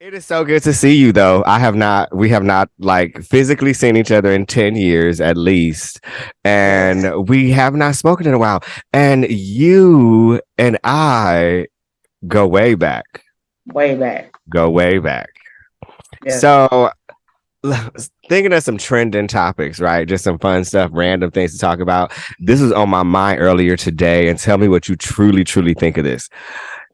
It is so good to see you, though. We have not like physically seen each other in 10 years at least. Yes, And we have not spoken in a while. And you and I go way back, way back. go way back. Yes. So, thinking of some trending topics, right? Just some fun stuff, random things to talk about. This was on my mind earlier today. And tell me what you truly, truly think of this.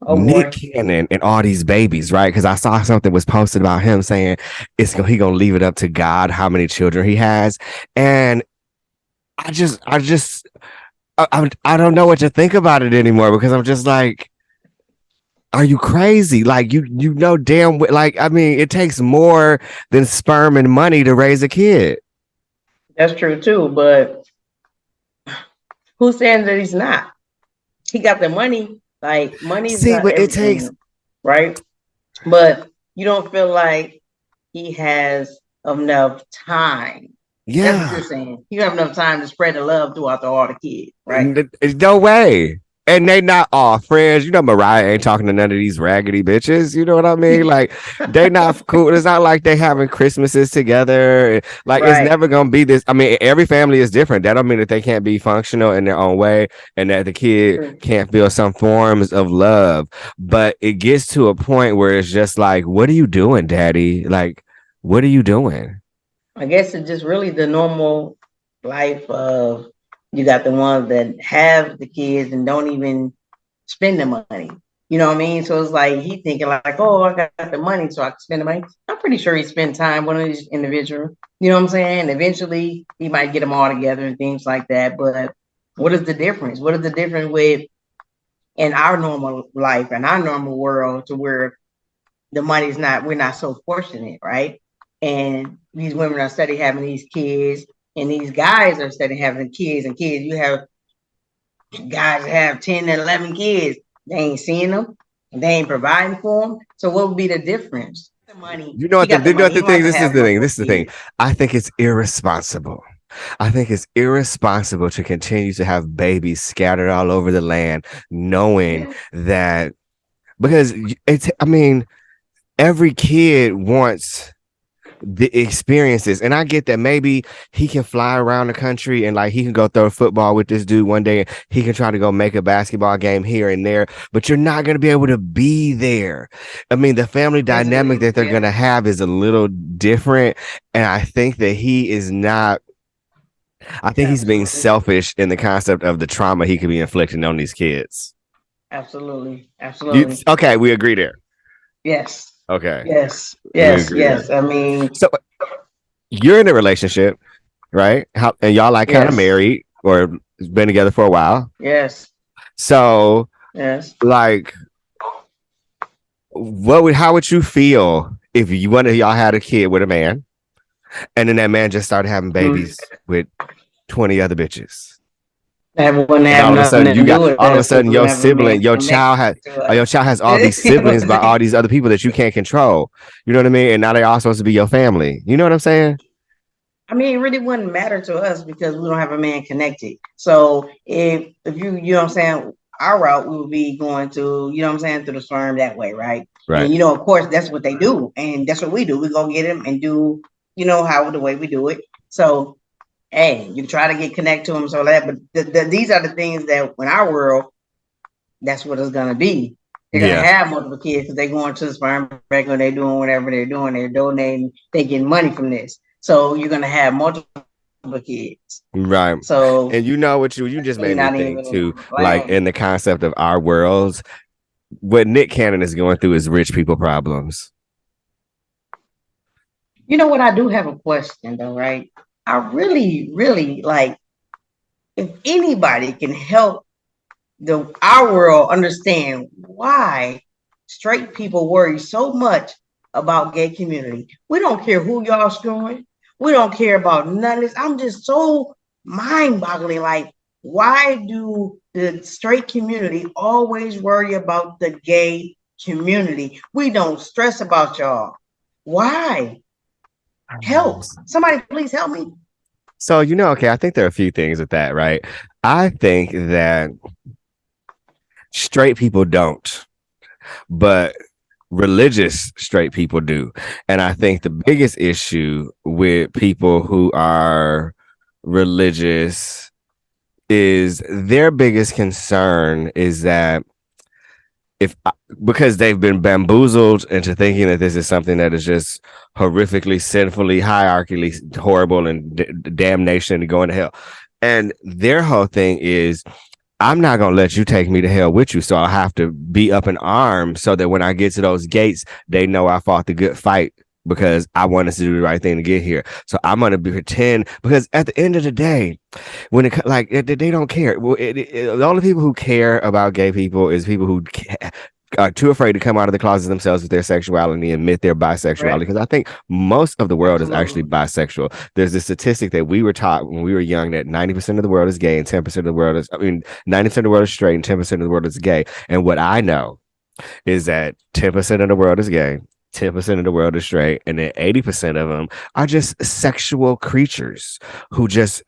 Oh Nick boy. Cannon and all these babies, right? Because I saw something was posted about him saying he gonna leave it up to God how many children he has, and I don't know what to think about it anymore because I'm just like, are you crazy? Like you know damn like I mean it takes more than sperm and money to raise a kid. That's true too. But who's saying that he's not? He got the money. Like money is See, not but it takes everything, right? But you don't feel like he has enough time. That's what you're yeah. saying. You have enough time to spread the love throughout all the kids, right? No way. And they not all friends. You know, Mariah ain't talking to none of these raggedy bitches. You know what I mean? Like, they not cool. It's not like they having Christmases together. Like, it's Right. never gonna be this. I mean, every family is different. That don't mean that they can't be functional in their own way and that the kid True. can't feel some forms of love. But it gets to a point where it's just like, what are you doing, daddy? Like, what are you doing? I guess it's just really the normal life of you got the ones that have the kids and don't even spend the money. You know what I mean? So it's like he thinking like, oh, I got the money, so I can spend the money. I'm pretty sure he spent time with these individuals. You know what I'm saying? Eventually, he might get them all together and things like that. But what is the difference? What is the difference with in our normal life and our normal world to where the money's not, we're not so fortunate, right? And these women are studying having these kids, and these guys are studying having kids and kids. You have guys that have 10 and 11 kids, they ain't seeing them, they ain't providing for them. So, what would be the difference? The money, You know he what got the you know what money, he the don't have thing, to this is have the thing. multiple This is the thing. kids. I think it's irresponsible. I think it's irresponsible to continue to have babies scattered all over the land, knowing Yeah. that because it's, I mean, every kid wants the experiences. And I get that maybe he can fly around the country and like he can go throw football with this dude one day. He can try to go make a basketball game here and there, but you're not going to be able to be there. I mean, the family dynamic Physically, that they're going yeah. to have is a little different. And I think that he is not I think he's being Absolutely. selfish in the concept of the trauma he could be inflicting on these kids. Absolutely. Absolutely. Okay, we agree there. Yes. Okay, Yes. we Yes. agree there. Yes. I mean, So you're in a relationship, right? And y'all like kind of yes. married or been together for a while. Yes. So Yes. like, how would you feel if one of y'all had a kid with a man, and then that man just started having Mm. babies with 20 other bitches? That wouldn't And have nothing to do with all of a us because sudden we don't have a man connected to your us. child has all these You know what siblings I'm by all saying? these other people that you can't control. You know what I mean? And now they're all supposed to be your family. You know what I'm saying? I mean, it really wouldn't matter to us because we don't have a man connected. So if you know what I'm saying, our route we would be going to, you know what I'm saying, through the sperm that way, right? Right. And you know, of course, that's what they do, and that's what we do. We go get them and do, you know, how the way we do it. So hey, you try to get connected to them so that, but these are the things that in our world, that's what it's gonna be. They're gonna Yeah. have multiple kids because they're going to the sperm bank or they're doing whatever they're doing. They're donating. They're getting money from this. So you're gonna have multiple kids. Right. So And you know what you just they're made me not think even in too, the like lane. in the concept of our worlds, what Nick Cannon is going through is rich people problems. You know what? I do have a question though, right? I really, really like if anybody can help the our world understand why straight people worry so much about gay community. We don't care who y'all screwing. We don't care about none of this. I'm just so mind-boggling. Like, why do the straight community always worry about the gay community? We don't stress about y'all. Why? Help. Somebody please help me. So, okay, I think there are a few things with that, right? I think that straight people don't, but religious straight people do. And I think the biggest issue with people who are religious is their biggest concern is that if because they've been bamboozled into thinking that this is something that is just horrifically, sinfully, hierarchically horrible and damnation and going to hell. And their whole thing is I'm not going to let you take me to hell with you. So I'll have to be up in arms so that when I get to those gates, they know I fought the good fight because I want us to do the right thing to get here. So I'm going to pretend because at the end of the day, when they don't care. Well, the only people who care about gay people is people who are too afraid to come out of the closet themselves with their sexuality and admit their bisexuality. Because I think most of the world is actually bisexual. There's a statistic that we were taught when we were young that 90% of the world is gay and 10% of the world is, 90% of the world is straight and 10% of the world is gay. And what I know is that 10% of the world is gay, 10% of the world is straight, and then 80% of them are just sexual creatures who just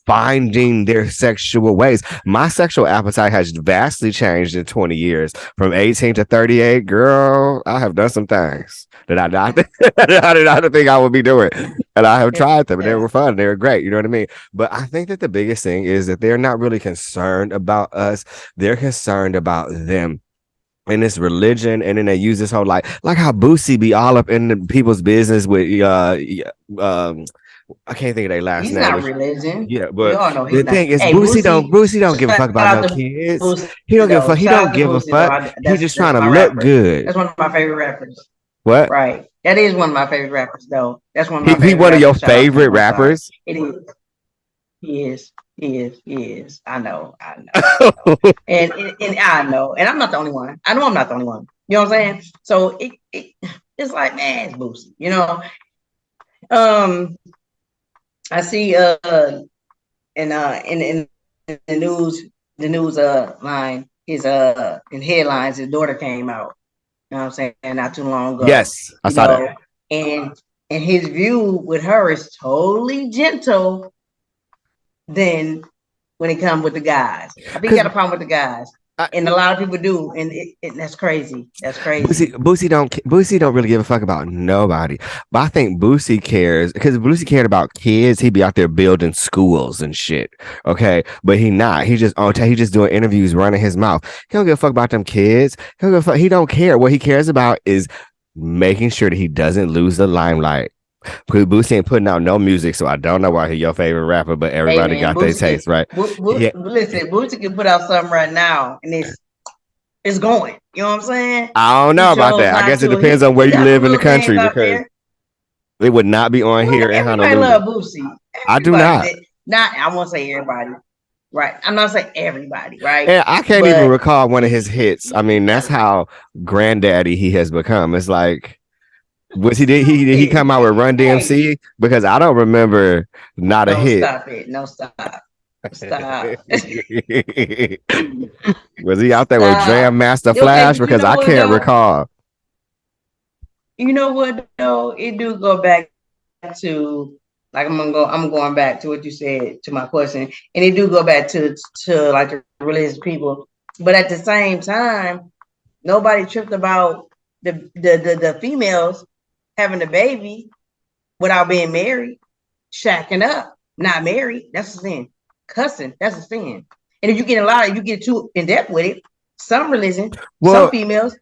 finding their sexual ways. My sexual appetite has vastly changed in 20 years. From 18 to 38, girl, I have done some things that I did not think I would be doing. And I have tried them and they were fun. They were great. You know what I mean? But I think that the biggest thing is that they're not really concerned about us. They're concerned about them. And this religion, and then they use this whole like how Boosie be all up in the people's business with I can't think of their last he's name. He's not religion. Yeah, but the thing is, Boosie don't give a fuck about no kids. Boosie, he don't give a fuck. He don't give a fuck. He's just trying to look good. That's one of my favorite rappers. What? Right. That is one of my favorite rappers, though. That's one of my favorite. He one of your favorite rappers? It is. He is. I know. and I know. And I'm not the only one. I know I'm not the only one. You know what I'm saying? So it's like, man, it's Boosie. You know? I see in the news line, his in headlines, his daughter came out. You know what I'm saying? Not too long ago. Yes, I saw that. And his view with her is totally gentle than when it comes with the guys. I think he got a problem with the guys. And a lot of people do, and that's crazy. That's crazy. Boosie don't really give a fuck about nobody. But I think Boosie cares because if Boosie cared about kids, he'd be out there building schools and shit. Okay, but he not. He just doing interviews, running his mouth. He don't give a fuck about them kids. He don't care. What he cares about is making sure that he doesn't lose the limelight. Because Boosie ain't putting out no music, so I don't know why he's your favorite rapper, but everybody got their taste, right? Listen, Boosie can put out something right now, and it's going. You know what I'm saying? I don't know about that. I guess it depends on where you live in the country, because it would not be on here in Honolulu. I love Boosie. I do not. I won't say everybody. Right. I'm not saying everybody, right? Yeah, I can't even recall one of his hits. I mean, that's how granddaddy he has become. It's like, did he come out with Run DMC? Because I don't remember not a hit. Stop it. No, stop. Was he out there with Jam Master Flash? Because I can't recall. You know what though? It do go back to like I'm going back to what you said to my question, and it do go back to like the religious people. But at the same time, nobody tripped about the females having a baby without being married, shacking up, not married. That's a sin. Cussing, that's a sin. And if you get too in depth with it, some religion, some females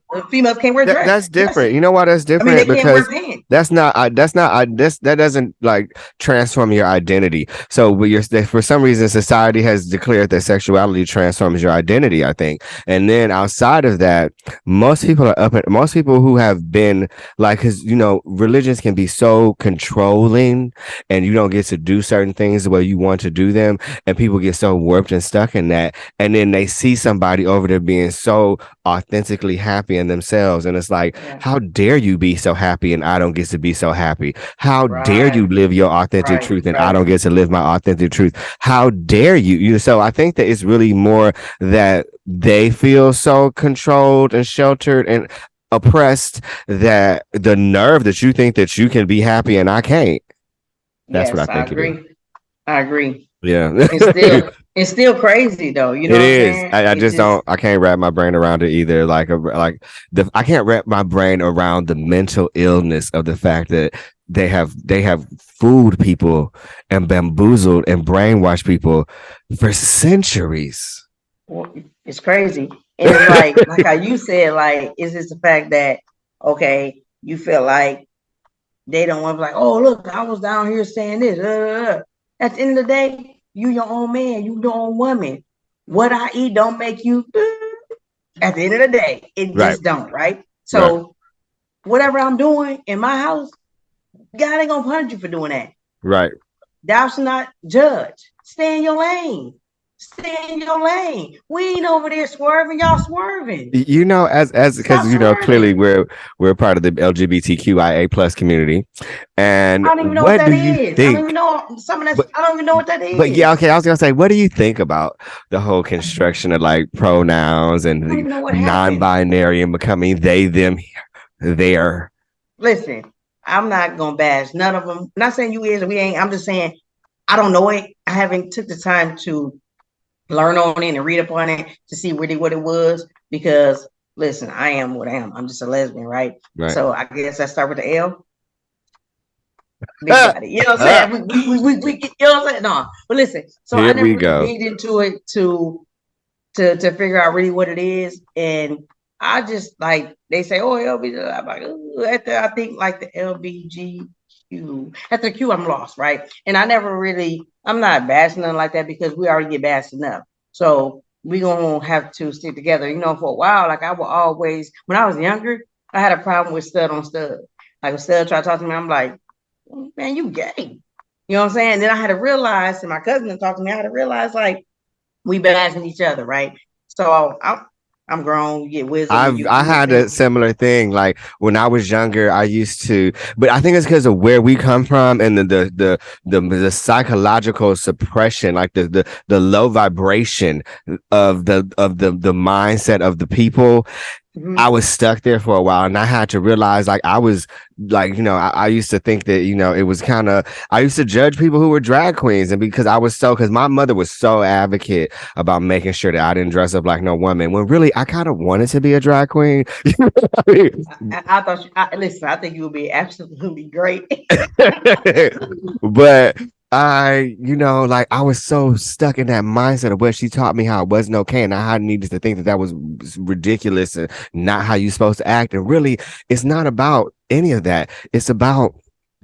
can't wear dress. That's different. You know why that's different? Because that doesn't like transform your identity. So for some reason, society has declared that sexuality transforms your identity, I think. And then outside of that, most people who have been like, because religions can be so controlling, and you don't get to do certain things the way you want to do them, and people get so warped and stuck in that, and then they see somebody over there being so authentically happy in themselves, and it's like, how dare you be so happy and I don't get to be so happy? How dare you live your authentic truth and I don't get to live my authentic truth? How dare you? So I think that it's really more that they feel so controlled and sheltered and oppressed that the nerve that you think that you can be happy and I can't. That's what I think. I agree. Yeah. It's still crazy though. You know It what I'm is. saying? I It just just don't. I can't wrap my brain around it either. I can't wrap my brain around the mental illness of the fact that they have fooled people and bamboozled and brainwashed people for centuries. it's crazy. And it's like how you said, like, is this the fact that okay, you feel like they don't want to be like, oh look, I was down here saying this. At the end of the day, you your own man, you your own woman. What I eat don't make you. At the end of the day, it Right. just don't, right? Right. So whatever I'm doing in my house, God ain't gonna punish you for doing that. Right. Thou shalt not judge. Stay in your lane. Stay in your lane. We ain't over there swerving. Y'all swerving. As because Stop swerving. clearly we're part of the LGBTQIA plus community, and I don't even know what what that do you is. I don't even think? know some of that. But I don't even know what that but yeah, is. okay. I was gonna say, what do you think about the whole construction of like pronouns and I don't the even know what happened. non-binary and becoming they, them, their? Listen, I'm not gonna bash none of them. I'm not saying you is or we ain't. I'm just saying I don't know it. I haven't took the time to learn on it and read up on it to see really what it was. Because listen, I am what I am. I'm just a lesbian, right? Right. So I guess I start with the L. Big body. You know what I'm saying? We get, you know what I'm saying? No. But listen, so I Here never we really go. digged into it to figure out really what it is. And I just like they say, oh, LBG. I'm like, after I think like the LBGQ. After Q, I'm lost, right? And I never really, I'm not bashing nothing like that because we already get bashed enough. So we gonna have to stick together. You know, for a while, like I will always, when I was younger, I had a problem with stud on stud. Like when stud tried to talk to me, I'm like, man, you gay. You know what I'm saying? Then I had to realize, and my cousin talked to me, I had to realize like we bashing each other, right? So I'm grown, you get wisdom, I you know what had I'm a saying? similar thing. Like when I was younger, I used to, but I think it's because of where we come from and the psychological suppression, like the low vibration of the mindset of the people. I Mm-hmm. was stuck there for a while and I had to realize like I was like, I used to think that, it was kind of, I used to judge people who were drag queens. And because my mother was so advocate about making sure that I didn't dress up like no woman when really I kind of wanted to be a drag queen. I thought listen, I think you would be absolutely great. But like I was so stuck in that mindset of where she taught me how it wasn't okay, and I needed to think that that was ridiculous and not how you're supposed to act. And really, it's not about any of that. It's about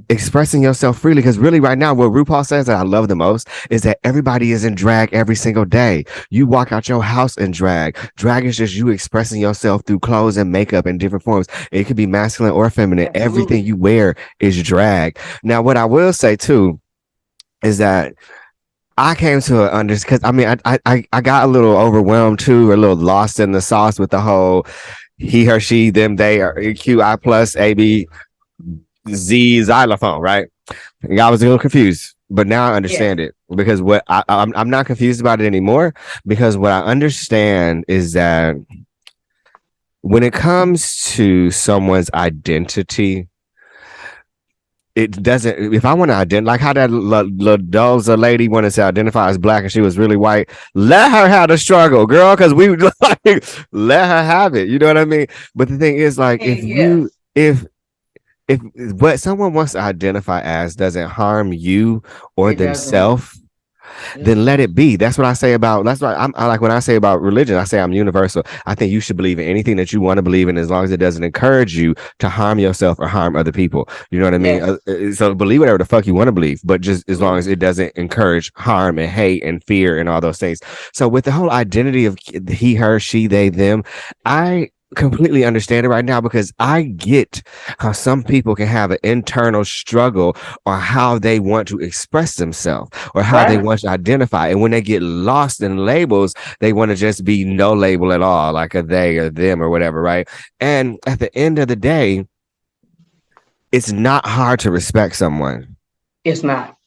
expressing yourself freely. Because really, right now, what RuPaul says that I love the most is that everybody is in drag every single day. You walk out your house in drag. Drag is just you expressing yourself through clothes and makeup in different forms. It could be masculine or feminine. Everything Absolutely. you wear is drag. Now, what I will say too is that I came to an understanding because I got a little overwhelmed too, a little lost in the sauce with the whole he, her, she, them, they, or QI plus AB Z xylophone, right? I was a little confused, but now I Yes, understand it because I'm not confused about it anymore because what I understand is that when it comes to someone's identity, it doesn't. If I want to identify, like how that Ladoza lady wanted to identify as black and she was really white, let her have the struggle, girl, because we like let her have it. You know what I mean? But the thing is, like, yes, if what someone wants to identify as doesn't harm you or it doesn't. themselves, then let Mm-mm. it be. That's what I say about. That's why I like when I say about religion. I say I'm universal. I think you should believe in anything that you want to believe in, as long as it doesn't encourage you to harm yourself or harm other people. You know what I mean? Yes, So believe whatever the fuck you want to believe, but just as long as absolutely. it doesn't encourage harm and hate and fear and all those things. So with the whole identity of he, her, she, they, them, I completely understand it right now because I get how some people can have an internal struggle or how they want to express themselves or how they Right? want to identify. And when they get lost in labels, they want to just be no label at all, like a they or them or whatever, right? And at the end of the day, it's not hard to respect someone. It's not.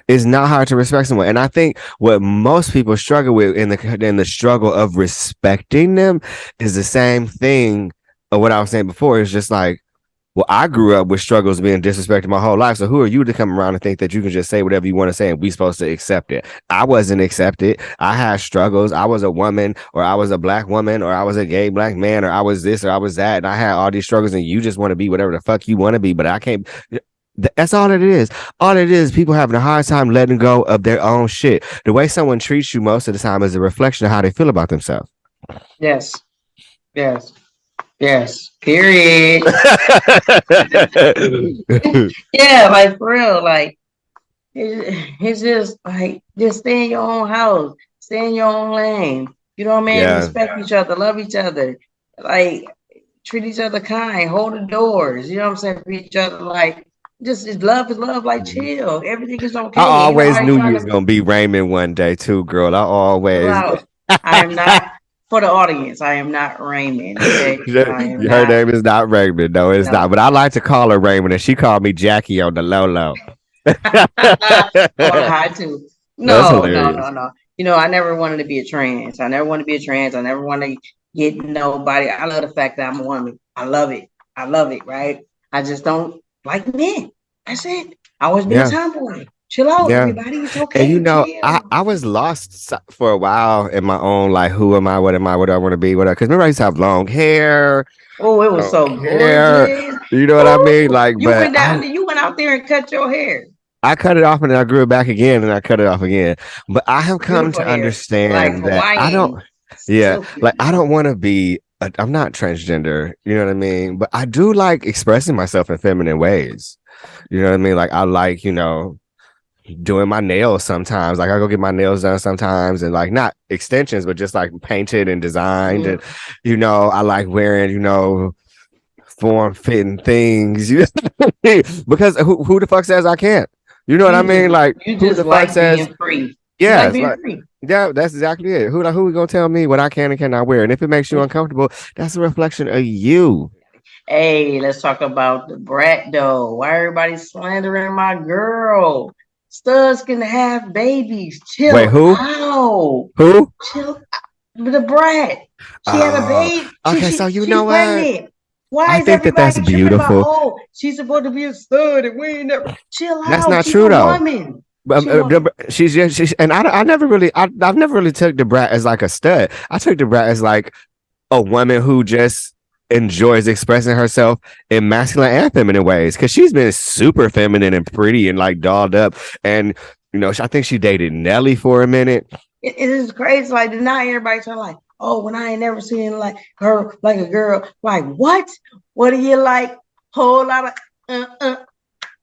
It's not hard to respect someone. And I think what most people struggle with in the struggle of respecting them is the same thing of what I was saying before. It's just like, Well, I grew up with struggles being disrespected my whole life. So who are you to come around and think that you can just say whatever you want to say and we supposed to accept it? I wasn't accepted. I had struggles. I was a woman, or I was a black woman, or I was a gay black man, or I was this, or I was that. And I had all these struggles, and you just want to be whatever the fuck you want to be. But I can't. That's all it is. All it is, people having a hard time letting go of their own shit. The way someone treats you most of the time is a reflection of how they feel about themselves. Yes, yes, yes. Period. Yeah, like for real, like it's just like just stay in your own house, stay in your own lane. You know what I mean? Yeah. Respect each other, love each other, like treat each other kind, hold the doors. You know what I'm saying for each other, like just love is love, like chill. Everything is I okay. Ain't always nobody knew you trying was to gonna be Raymond one day too, girl. I chill always. out. I am not for the audience. I am not Raymond. Okay, I am Her not. name is not Raymond. No, it's not. No. But I like to call her Raymond, and she called me Jackie on the low low. On high too. That's No, no, hilarious. no, no. You know, I never wanted to be a trans. I never wanted to be a trans. I never want to get nobody. I love the fact that I'm a woman. I love it. I love it, right? I just don't like men. That's it. I always been a Yeah, tomboy. Chill out, yeah. everybody. It's And okay. Chill. I was lost for a while in my own like, who am I? What am I? What do I want to be? What? Because remember, I used to have long hair. Oh, it I was don't so care. gorgeous. You know what I mean? Oh, Like, you but went down there, you went out there and cut your hair. I cut it off and then I grew it back again and I cut it off again. But I have come Beautiful to hair. Like understand that I don't, Hawaiian. yeah, Silky. like I don't want to be, I'm not transgender, you know what I mean? But I do like expressing myself in feminine ways. You know what I mean? Like I like, doing my nails sometimes. Like I go get my nails done sometimes and like not extensions, but just like painted and designed. And, Mm-hmm. I like wearing, form fitting things. Because who the fuck says I can't? You know what I You mean? just Like you who just the fuck like says being free. You like yes? being Like free. yeah, that's exactly it. Who gonna tell me what I can and cannot wear? And if it makes you uncomfortable, that's a reflection of you. Hey, let's talk about the brat though. Why everybody slandering my girl? Studs can have babies. Wait, Chill who? out. Who? Chill. The brat. She had a Oh, baby. She okay. So she you know she's what? pregnant. Why I is think that that's everybody tripping about? beautiful. Oh, she's supposed to be a stud, and we ain't never. Chill That's out. not She's true a though. woman. She a woman. She's just and I never really I've never really took the brat as like a stud. I took the brat as like a woman who just enjoys expressing herself in masculine and feminine ways because she's been super feminine and pretty and like dolled up. And I think she dated Nelly for a minute. It is crazy. Like not everybody trying like, oh, when I ain't never seen like her like a girl. Like what? What do you like? Whole lot of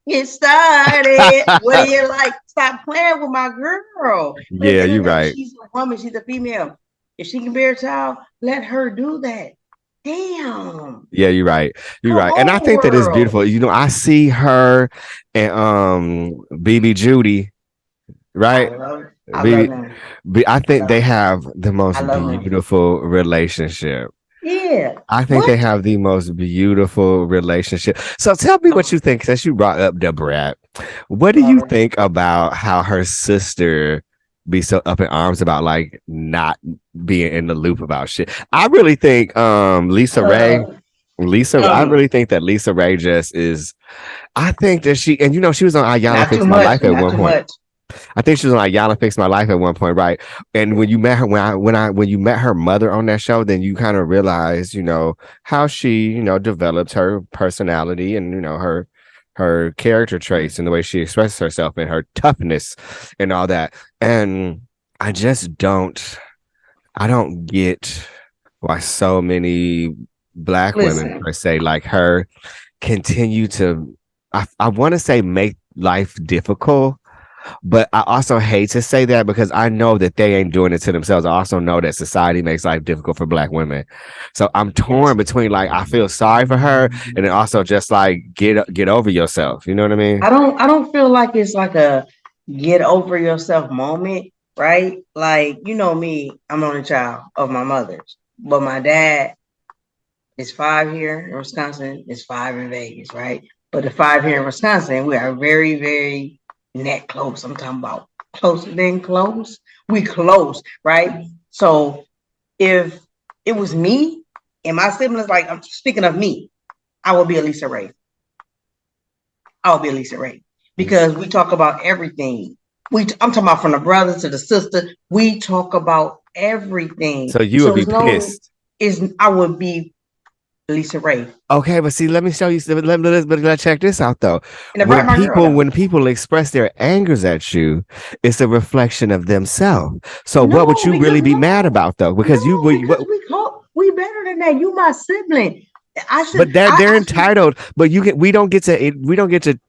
get started. What do you like? Stop playing with my girl. But at the Yeah, end you're of the day, right. she's a woman. She's a female. If she can bear a child, let her do that. Damn. Yeah, you're right. You're Come right. And I on, think that is world. beautiful. I see her and BB Judy, I right? love it. I love B, them. I I think love they them. have the I most love them. beautiful relationship. Yeah. I think they What? have the most beautiful relationship. So tell me what you think, since you brought up Debrat. What do you Love think about how her sister be so up in arms about like not being in the loop about shit? I really think it. I really think that Lisa Ray just is. I think that she, and she was on Ayanna Not too Fix My much. Life at Not one too point. much. I think she was on Ayanna Fix My Life at one point, right? And when you met her, when you met her mother on that show, then you kind of realize, how she, develops her personality and her character traits and the way she expresses herself and her toughness and all that. And I just I don't get why so many black women Listen. per se like her continue to I want to say make life difficult, but I also hate to say that because I know that they ain't doing it to themselves. I also know that society makes life difficult for black women. So I'm torn Yes. between like I feel sorry for her and then also just like get over yourself. You know what I mean? I don't feel like it's like a get over yourself moment, right? Like, you know me, I'm only child of my mother's. But my dad is 5 here in Wisconsin, is 5 in Vegas, right? But the 5 here in Wisconsin, we are very, very neck close. I'm talking about closer than close. We close, right? So if it was me and my siblings, like I'm speaking of me, I would be a Lisa Ray. I'll be Lisa Ray because we talk about everything. I'm talking about from the brother to the sister. We talk about everything. So you would So be it's no, pissed. I would be Lisa Ray. Okay, but see, let me show you. Let's check this out though. And to bite my girl When though. people express their angers at you, it's a reflection of themselves. So what would No, you because really be mad about though? Because you no, would, because we better than that. You my sibling. I should but that they're I should entitled. But we don't get to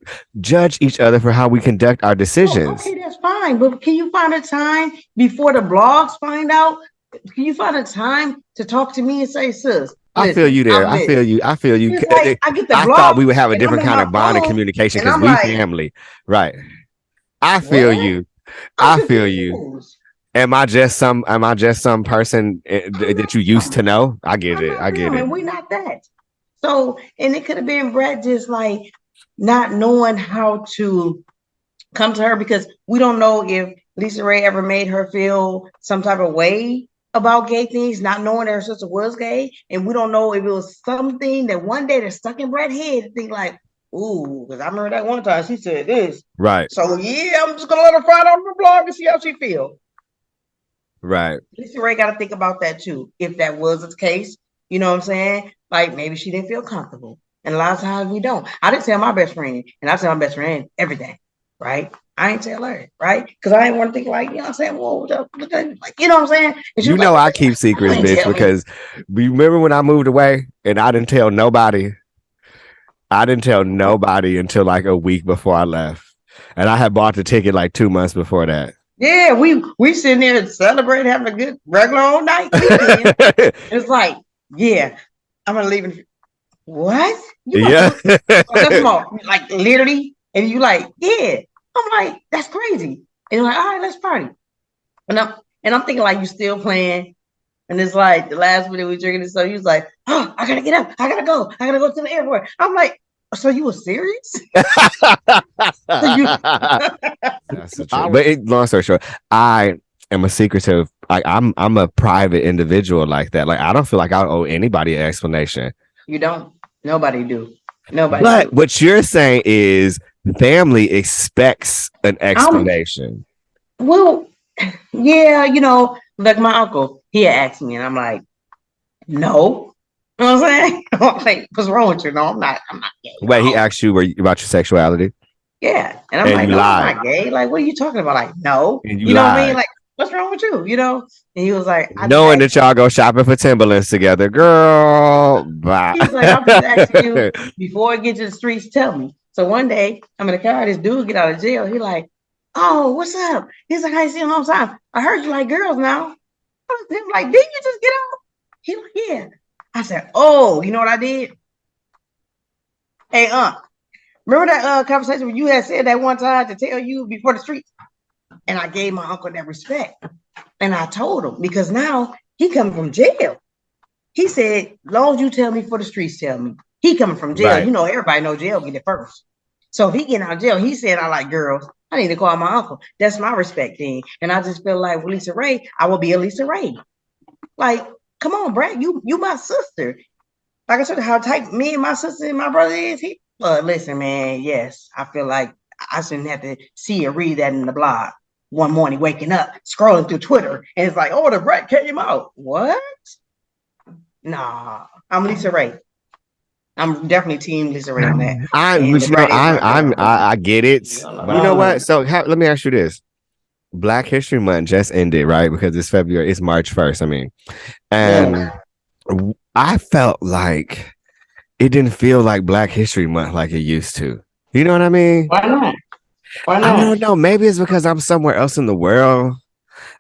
judge each other for how we conduct our no, decisions. okay, that's fine. But can you find a time before the blogs find out? Can you find a time to talk to me and say, sis, I feel listen, you there. I'm I this. feel you. I feel you. It's like I get the I thought blog we would have a and I'm different on kind my of bond and phone communication and because I'm we like, family, right? I feel what? you. I'm I feel you. confused. Am I just some person I'm that not you used to them. know? I get I'm it. not I get them, it. and we're not that. So, and it could have been Brett just like not knowing how to come to her because we don't know if Lisa Ray ever made her feel some type of way about gay things, not knowing that her sister was gay. And we don't know if it was something that one day that stuck in Brett's head to think like, ooh, because I remember that one time she said this. Right. So yeah, I'm just gonna let her find on the blog and see how she feels. Right. Lisa Ray got to think about that too. If that was the case, you know what I'm saying? Like maybe she didn't feel comfortable. And a lot of times we don't. I didn't tell my best friend, and I tell my best friend everything, right? I ain't tell her, right? Because I didn't want to think like, you know what I'm saying? Whoa, like, you know what I'm saying? And she You was like, know what I the keep you secrets, ain't bitch, tell me. because remember when I moved away and I didn't tell nobody. I didn't tell nobody until like a week before I left, and I had bought the ticket like 2 months before that. Yeah, we sitting there and celebrate having a good regular old night weekend. It's like, yeah, I'm gonna leave. What? You about Yeah. to that's small, like literally, and you like, yeah. I'm like, that's crazy. And you're like, all right, let's party. And I'm thinking like you still playing. And it's like the last minute we drinking it. So he was like, oh, I gotta get up. I gotta go to the airport. I'm like, so you were serious? So you That's the truth. But long story short, I am a secretive. I'm a private individual like that. Like I don't feel like I owe anybody an explanation. you don't. Nobody do. Nobody But do. what you're saying is family expects an explanation. Well, yeah, like my uncle, he had asked me, and I'm like, no. You know what I'm saying? I'm like, what's wrong with you? No, I'm not gay. Wait, he No. asked you about your sexuality, Yeah. And I'm and like, you no, I'm lied, not gay. Like, what are you talking about? Like, no. and you You know what I mean? lied, Like, what's wrong with you? And he was like, I just knowing asked that y'all go shopping for Timberlands together, girl. Bye. he was like, I'm just asking you before it gets to the streets, tell me. So one day I'm in the car, this dude get out of jail. He like, oh, what's up? He's like, I ain't seen you in a long time. I heard you like girls now. He was like, didn't you just get out? He like, yeah. I said, oh, you know what I did? Hey, remember that conversation when you had said that one time to tell you before the streets? And I gave my uncle that respect. And I told him because now he coming from jail. He said, long as you tell me for the streets, tell me. He coming from jail. Right. Everybody know jail get it first. So if he getting out of jail, he said, I like girls. I need to call my uncle. That's my respect thing. And I just feel like with Lisa Ray, I will be a Lisa Ray. Like, come on, Brad, you my sister. Like I said, how tight me and my sister and my brother is. Listen, man, yes, I feel like I shouldn't have to see or read that in the blog one morning, waking up, scrolling through Twitter, and it's like, oh, the Brett came out. What? Nah, I'm Lisa Ray. I'm definitely team Lisa Ray on that. And the Brett is my girl. I get it. You know what? So let me ask you this: Black History Month just ended, right? Because it's February. It's March 1st. I mean, and I felt like it didn't feel like Black History Month like it used to. You know what I mean? Why not? Why not? I don't know. Maybe it's because I'm somewhere else in the world,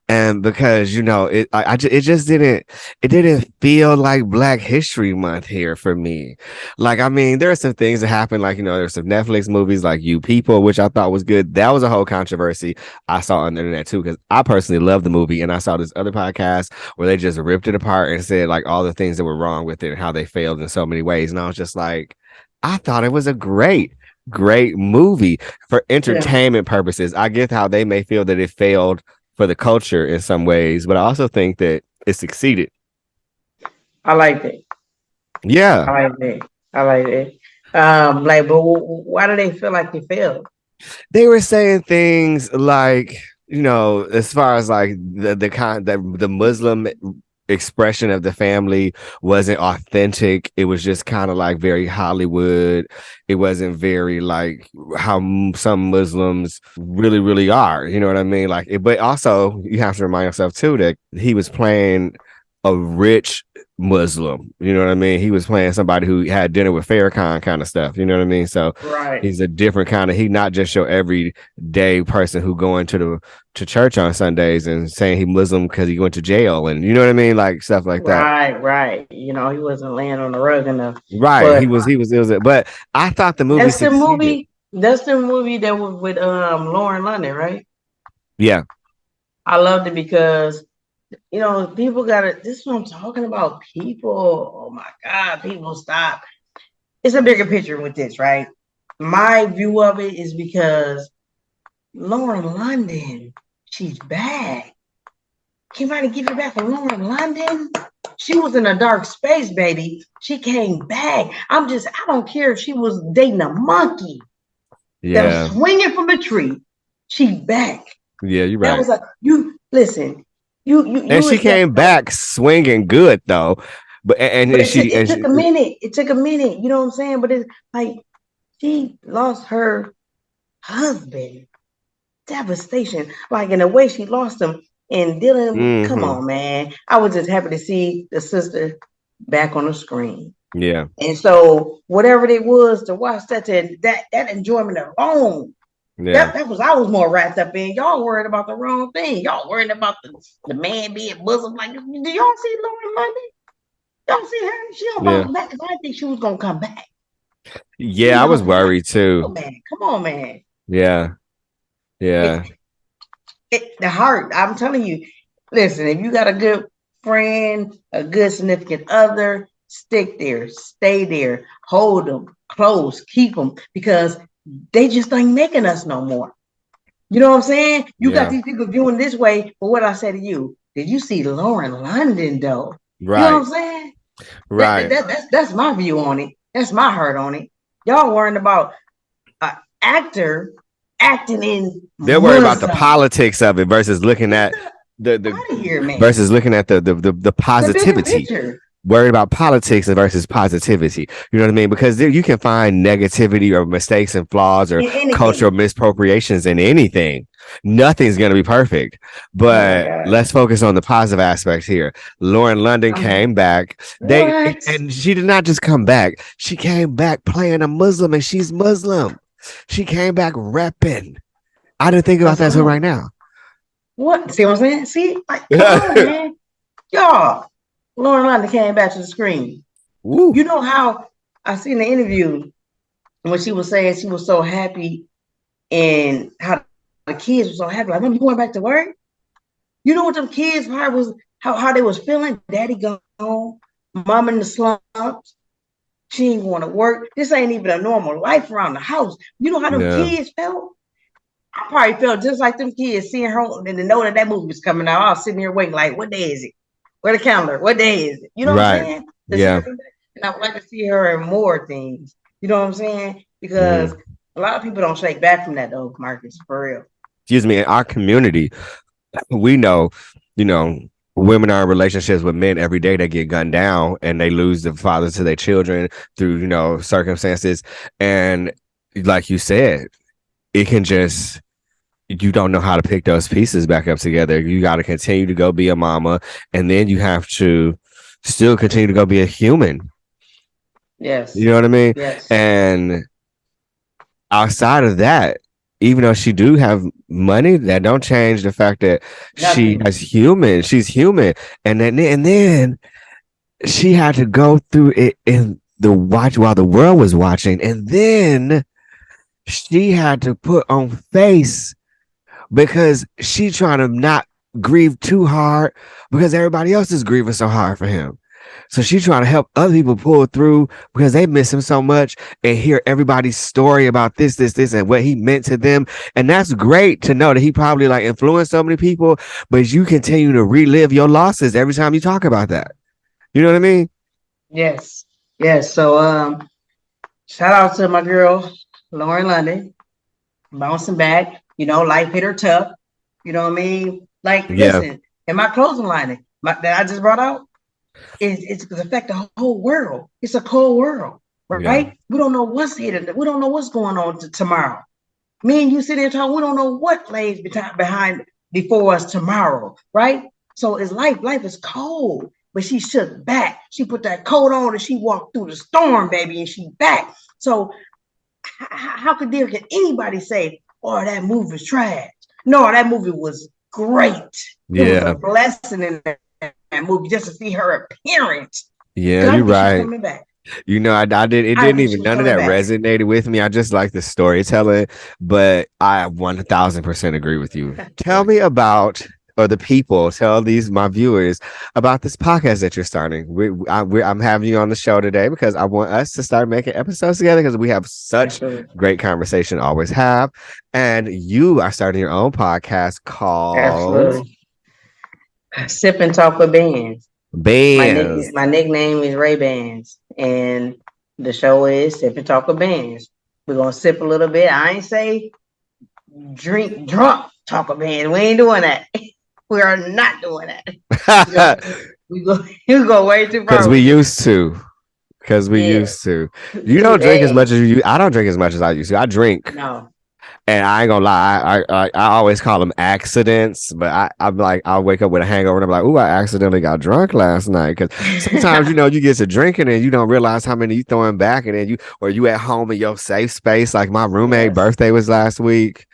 and because it just didn't feel like Black History Month here for me. Like, I mean, there are some things that happened, like, there's some Netflix movies like You People, which I thought was good. That was a whole controversy I saw on the internet too, because I personally love the movie, and I saw this other podcast where they just ripped it apart and said like all the things that were wrong with it and how they failed in so many ways, and I was just like, I thought it was a great movie for entertainment purposes. I get how they may feel that it failed for the culture in some ways, but I also think that it succeeded. I like it. Yeah. I like it. Like, but why do they feel like they failed? They were saying things like, as far as like the Muslim expression of the family wasn't authentic. It was just kind of like very Hollywood. It wasn't very like how some Muslims really, really are. You know what I mean? Like, but also you have to remind yourself too that he was playing a rich Muslim. You know what I mean? He was playing somebody who had dinner with Farrakhan kind of stuff. You know what I mean? So Right. he's a different kind of. He not just your everyday person who going to church on Sundays and saying he Muslim because he went to jail and you know what I mean, like stuff like that. Right. He wasn't laying on the rug enough. Right? But He was. It was. But I thought the movie that's the succeeded. movie. That's the movie that was with Lauren London, right? Yeah. I loved it because people gotta. This is what I'm talking about. People, oh my God, people stop. It's a bigger picture with this, right? My view of it is because Lauren London, she's back. Can anybody give it back for Lauren London? She was in a dark space, baby. She came back. I don't care if she was dating a monkey that was Yeah. swinging from a tree. She back. Yeah. You're That right. was you listen. And You she accept came back swinging good though. But but and she it and took she, a minute. It took a minute. You know what I'm saying? But it's like she lost her husband. Devastation. Like in a way she lost him and dealing. Come mm-hmm. on, man. I was just happy to see the sister back on the screen. Yeah. And so whatever it was to watch that enjoyment alone. Yeah. That was I was more wrapped up in. Y'all worried about the wrong thing. Y'all worried about the man being Muslim. Like, do y'all see Lauren London? Y'all see her? She don't Yeah. bounce back because I think she was gonna come back. She Yeah. I was bouncing back. worried too. Oh man, come on, man. Yeah. Yeah. It, the heart. I'm telling you. Listen, if you got a good friend, a good significant other, stick there, stay there, hold them close, keep them because they just ain't making us no more. You know what I'm saying? You got Yeah. these people viewing this way, but what I say to you, did you see Lauren London though? You know what Right. I'm saying? Right. That's my view on it. That's my heart on it. Y'all worrying about an actor acting in They're worried about the Muslim. politics of it versus looking Get at the out of here, man. versus looking at the The bigger positivity. picture. Worried about politics versus positivity. You know what I mean? Because there, you can find negativity or mistakes and flaws or In cultural anything. misappropriations in anything. Nothing's going to be perfect. Oh my But God. let's focus on the positive aspects here. Lauren London came back. What? And she did not just come back. She came back playing a Muslim and she's Muslim. She came back repping. I didn't think about That's that until all. right now. What? See what I'm saying? See? Like, come on, man. Y'all. Lauren London came back to the screen. Woo. You know how I seen the interview when she was saying she was so happy and how the kids were so happy. Like, I'm going back to work. You know what them kids was how they was feeling? Daddy gone, mom in the slumps. She ain't going to work. This ain't even a normal life around the house. You know how them Yeah. kids felt? I probably felt just like them kids seeing her and to know that movie was coming out. I was sitting here waiting, like, what day is it? Where the calendar? What day is it? You know what I'm Right. saying? To see Yeah. her, and I would like to see her in more things. You know what I'm saying? Because a lot of people don't shake back from that though, Marcus, for real. Excuse me. In our community, we know, you know, women are in relationships with men every day that get gunned down and they lose the fathers to their children through, circumstances. And like you said, it can just, you don't know how to pick those pieces back up together. You got to continue to go be a mama, and then you have to still continue to go be a human. Yes. You know what I mean? Yes. And outside of that, even though she do have money, that don't change the fact that Nothing. she's human. And then she had to go through it in the watch while the world was watching. And then she had to put on face because she trying to not grieve too hard because everybody else is grieving so hard for him. So she's trying to help other people pull through because they miss him so much and hear everybody's story about this, and what he meant to them. And that's great to know that he probably like influenced so many people, but you continue to relive your losses every time you talk about that. You know what I mean? Yes. Yes. So Shout out to my girl, Lauren London, bouncing back. Life hit her tough. You know what I mean? Like, Yeah, listen, in my closing line that I just brought out, it's going to affect the whole world. It's a cold world, yeah, right? We don't know what's hidden. We don't know what's going on tomorrow. Me and you sit there talking, we don't know what lays behind before us tomorrow, right? So it's life. Life is cold. But she shook back. She put that coat on and she walked through the storm, baby, and she back. So how could anybody say, "Oh, that movie was trash"? No, that movie was great. It was a yeah, blessing in that movie just to see her appearance. yeah. Cause I You're think she's right. coming back. I did. It I didn't think even she's none of coming that back. resonated with me. I just like the storytelling, but I 1,000% agree with you. Tell me about, or the people, tell these my viewers about this podcast that you're starting. I'm having you on the show today because I want us to start making episodes together because we have such Absolutely. great conversation, always have. And you are starting your own podcast called Absolutely. Sip and talk with bands. Bands. My nickname is Raybandz, and the show is Sip and Talk with Bands. We're gonna sip a little bit. I ain't say drink drunk talk with bands. We ain't doing that. We are not doing that. We go we go you go way too Because far we with this. used to. Because we Yeah. used to. You don't drink as much Hey, as you. I don't drink as much as I used to. I drink, no. and I ain't gonna lie. I always call them accidents, but I'm like I'll wake up with a hangover and I'm like, ooh, I accidentally got drunk last night. Because sometimes you get to drinking and you don't realize how many you throwing back, and then you at home in your safe space. Like my roommate Yes. birthday was last week.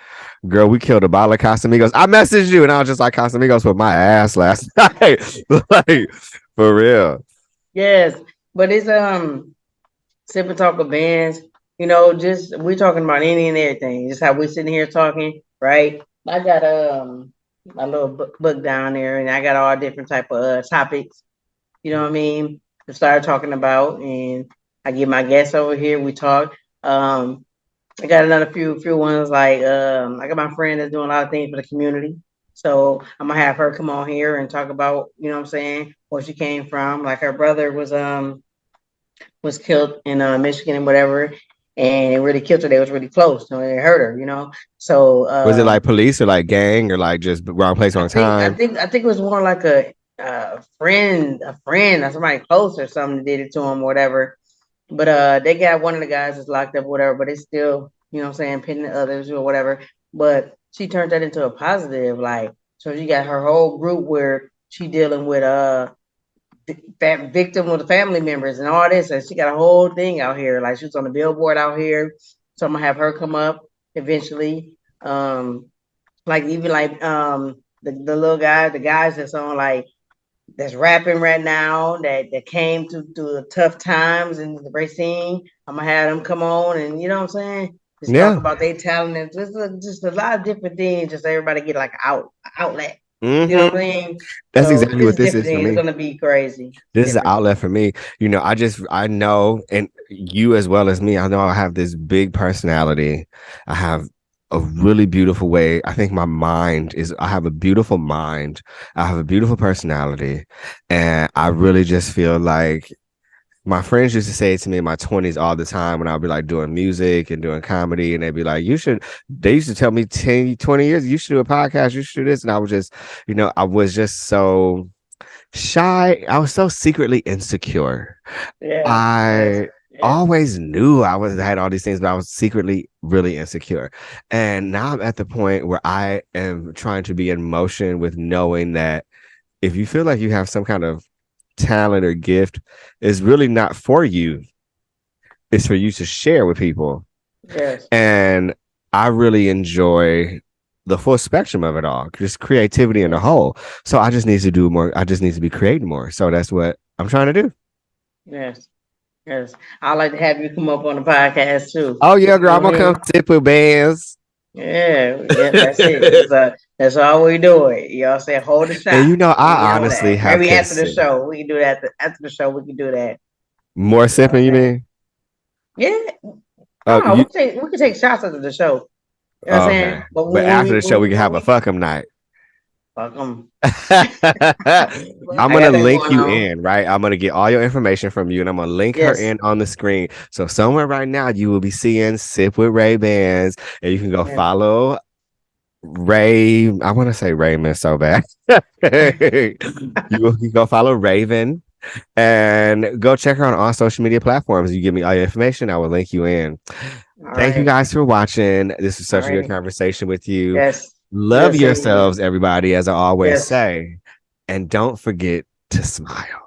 Girl, we killed a bottle of Casamigos. I messaged you and I was just like Casamigos with my ass last night. Like for real. Yes. But it's Sip and Talk with Bands. Just we're talking about any and everything. Just how we're sitting here talking, right? I got my little book down there, and I got all different type of topics. You know what I mean? To start talking about, and I get my guests over here. We talk. I got another few ones like I got my friend that's doing a lot of things for the community. So I'm gonna have her come on here and talk about, what I'm saying, where she came from. Like her brother was killed in Michigan and whatever, and it really killed her. They was really close, so it hurt her. So Was it like police or like gang or like just wrong place, I wrong think I time? think I think it was more like a friend, or somebody close or something that did it to him or whatever. But they got one of the guys that's locked up, or whatever. But it's still, what I'm saying, pinning the others or whatever. But she turned that into a positive, like so. She got her whole group where she dealing with victim with the family members and all this, and she got a whole thing out here. Like she was on the billboard out here, so I'm gonna have her come up eventually. Like even like the little guy, the guys that's on like that's rapping right now that came through the tough times in the racing. I'm gonna have them come on and you know what I'm saying. Just talk Yeah. about their talent and just a lot of different things. Just everybody get like outlet. You know Hmm. what I mean? That's So exactly what just this different is for things. It's me. gonna be crazy. This is an Different outlet things. for me. I know, and you as well as me, I know I have this big personality. I have a really beautiful way. I think I have a beautiful mind. I have a beautiful personality. And I really just feel like my friends used to say it to me in my 20s all the time when I'd be like doing music and doing comedy. And they'd be like, they used to tell me 10, 20 years, you should do a podcast, you should do this. And I was just, I was just so shy. I was so secretly insecure. Yeah. Yes. I Yes. always knew I had all these things, but I was secretly really insecure. And now I'm at the point where I am trying to be in motion with knowing that if you feel like you have some kind of talent or gift, it's really not for you. It's for you to share with people. Yes. And I really enjoy the full spectrum of it all, just creativity in the Yes. whole. So I just need to do more. I just need to be creating more. So that's what I'm trying to do. Yes. Yes. I'd like to have you come up on the podcast too. Oh yeah, You girl, know I'm what I gonna come mean? sip with bands. Yeah, that's it. That's all we do. It. Y'all say hold the And shot. We I get on honestly that. have Maybe after the considered show, we can do that. After the show, we can do that. more You know what I'm sipping, you saying? mean? Yeah. Oh, No, we can take shots after the show. You know what I'm okay. saying? But But after the show, we can have a fuck 'em night. Fuck them. I'm I gonna got that link going you on. in, right? I'm gonna get all your information from you, and I'm gonna link her Yes. in on the screen. So somewhere right now, you will be seeing "Sip with Ray Bans," and you can go Yes. follow Ray. I want to say Raymond so bad. You can go follow Raven and go check her on all social media platforms. You give me all your information, I will link you in. All Thank you right. guys for watching. This was All such a good right. conversation with you. Yes. Love Good. Same to you. yourselves, everybody, as I always Yes. say. And don't forget to smile.